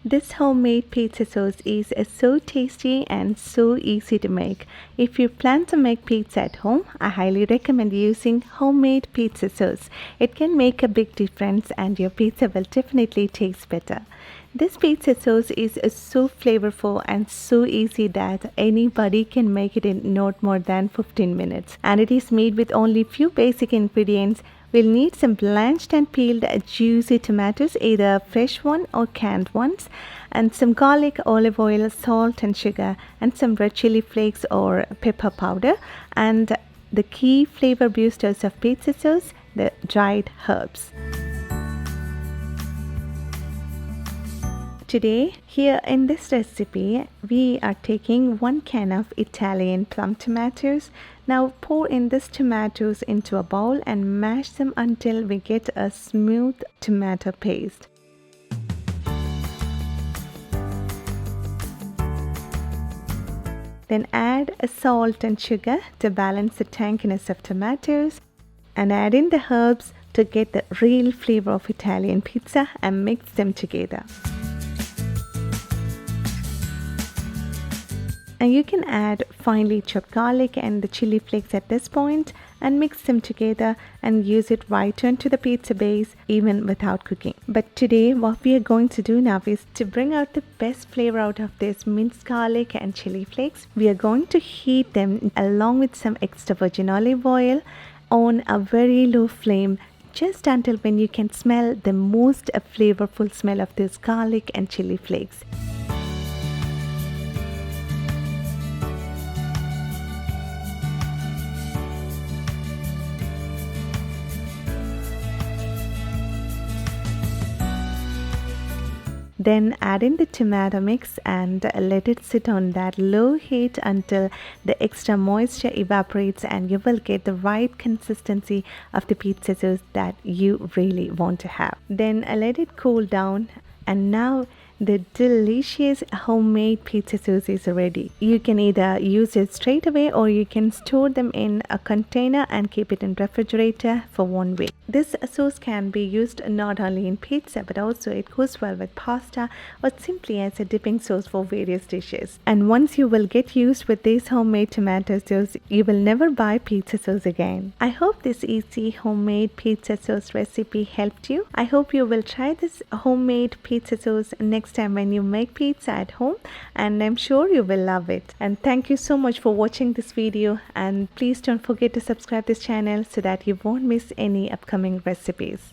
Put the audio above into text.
This homemade pizza sauce is so tasty and so easy to make. If you plan to make pizza at home, I highly recommend using homemade pizza sauce. It can make a big difference and your pizza will definitely taste better. This pizza sauce is so flavorful and so easy that anybody can make it in not more than 15 minutes. And it is made with only few basic ingredients. We'll need some blanched and peeled juicy tomatoes, either fresh one or canned ones, and some garlic, olive oil, salt and sugar, and some red chili flakes or pepper powder, and the key flavor boosters of pizza sauce, the dried herbs. Today, here in this recipe, we are taking 1 can of Italian plum tomatoes. Now pour in these tomatoes into a bowl and mash them until we get a smooth tomato paste. Then add salt and sugar to balance the tanginess of tomatoes, and add in the herbs to get the real flavor of Italian pizza and mix them together. And you can add finely chopped garlic and the chili flakes at this point and mix them together and use it right onto the pizza base even without cooking. But today what we are going to do now is to bring out the best flavor out of this minced garlic and chili flakes. We are going to heat them along with some extra virgin olive oil on a very low flame just until when you can smell the most flavorful smell of this garlic and chili flakes. Then add in the tomato mix and let it sit on that low heat until the extra moisture evaporates and you will get the right consistency of the pizza sauce that you really want to have. Then let it cool down, and now the delicious homemade pizza sauce is ready. You can either use it straight away or you can store them in a container and keep it in refrigerator for 1 week. This sauce can be used not only in pizza but also it goes well with pasta or simply as a dipping sauce for various dishes. And once you will get used with this homemade tomato sauce, you will never buy pizza sauce again. I hope this easy homemade pizza sauce recipe helped you. I hope you will try this homemade pizza sauce next time when you make pizza at home, and I'm sure you will love it. And thank you so much for watching this video, and please don't forget to subscribe this channel so that you won't miss any upcoming recipes.